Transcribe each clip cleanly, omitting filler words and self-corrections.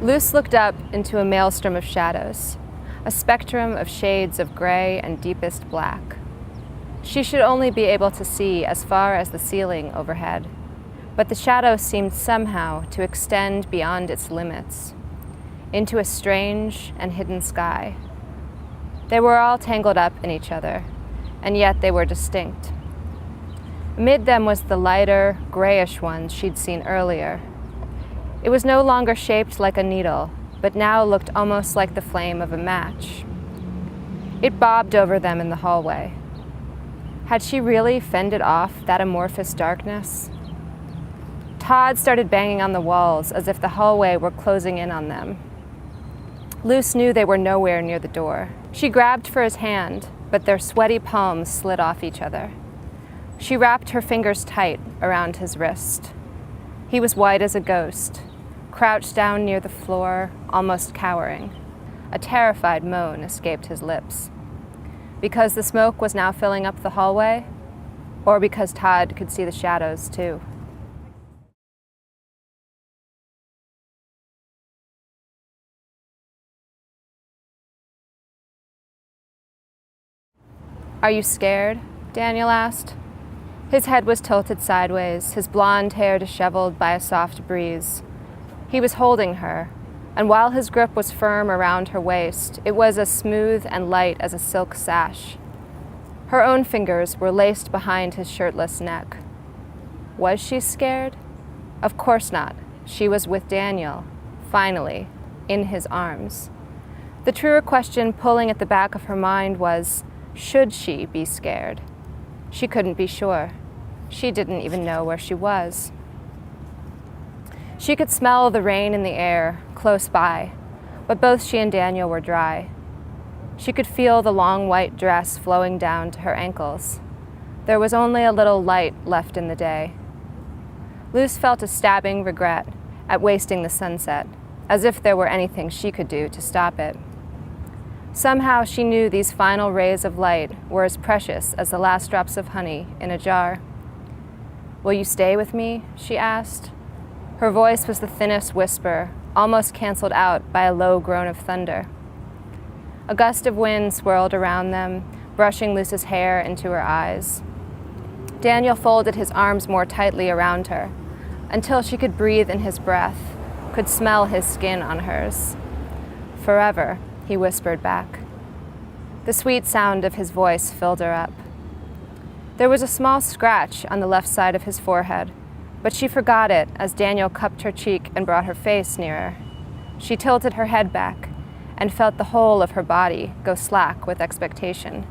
Luce looked up into a maelstrom of shadows, a spectrum of shades of gray and deepest black. She should only be able to see as far as the ceiling overhead, but the shadow seemed somehow to extend beyond its limits, into a strange and hidden sky. They were all tangled up in each other, and yet they were distinct. Amid them was the lighter, grayish one she'd seen earlier. It was no longer shaped like a needle, but now looked almost like the flame of a match. It bobbed over them in the hallway. Had she really fended off that amorphous darkness? Todd started banging on the walls as if the hallway were closing in on them. Luce knew they were nowhere near the door. She grabbed for his hand, but their sweaty palms slid off each other. She wrapped her fingers tight around his wrist. He was white as a ghost, crouched down near the floor, almost cowering. A terrified moan escaped his lips. Because the smoke was now filling up the hallway, or because Todd could see the shadows too. "Are you scared?" Daniel asked. His head was tilted sideways, his blonde hair disheveled by a soft breeze. He was holding her, and while his grip was firm around her waist, it was as smooth and light as a silk sash. Her own fingers were laced behind his shirtless neck. Was she scared? Of course not. She was with Daniel, finally, in his arms. The truer question pulling at the back of her mind was, should she be scared? She couldn't be sure. She didn't even know where she was. She could smell the rain in the air, close by, but both she and Daniel were dry. She could feel the long white dress flowing down to her ankles. There was only a little light left in the day. Luce felt a stabbing regret at wasting the sunset, as if there were anything she could do to stop it. Somehow she knew these final rays of light were as precious as the last drops of honey in a jar. "Will you stay with me?" she asked. Her voice was the thinnest whisper, almost canceled out by a low groan of thunder. A gust of wind swirled around them, brushing Luce's hair into her eyes. Daniel folded his arms more tightly around her, until she could breathe in his breath, could smell his skin on hers. "Forever," he whispered back. The sweet sound of his voice filled her up. There was a small scratch on the left side of his forehead, but she forgot it as Daniel cupped her cheek and brought her face nearer. She tilted her head back and felt the whole of her body go slack with expectation.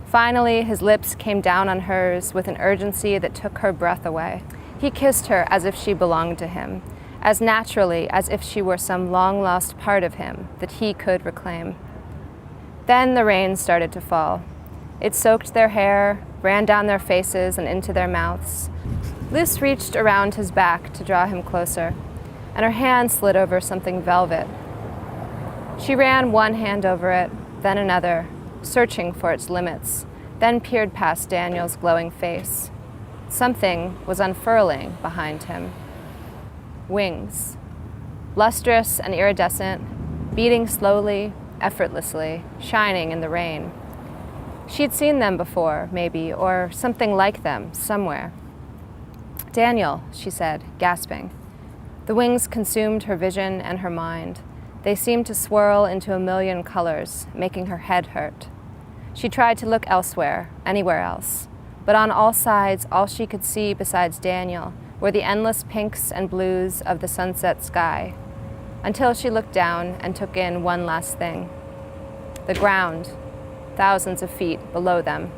Finally, his lips came down on hers with an urgency that took her breath away. He kissed her as if she belonged to him, as naturally as if she were some long-lost part of him that he could reclaim. Then the rain started to fall. It soaked their hair, ran down their faces and into their mouths. Luce reached around his back to draw him closer, and her hand slid over something velvet. She ran one hand over it, then another, searching for its limits, then peered past Daniel's glowing face. Something was unfurling behind him. Wings, lustrous and iridescent, beating slowly, effortlessly, shining in the rain. She'd seen them before, maybe, or something like them, somewhere. "Daniel," she said, gasping. The wings consumed her vision and her mind. They seemed to swirl into a million colors, making her head hurt. She tried to look elsewhere, anywhere else, but on all sides, all she could see besides Daniel were the endless pinks and blues of the sunset sky, until she looked down and took in one last thing. The ground, thousands of feet below them.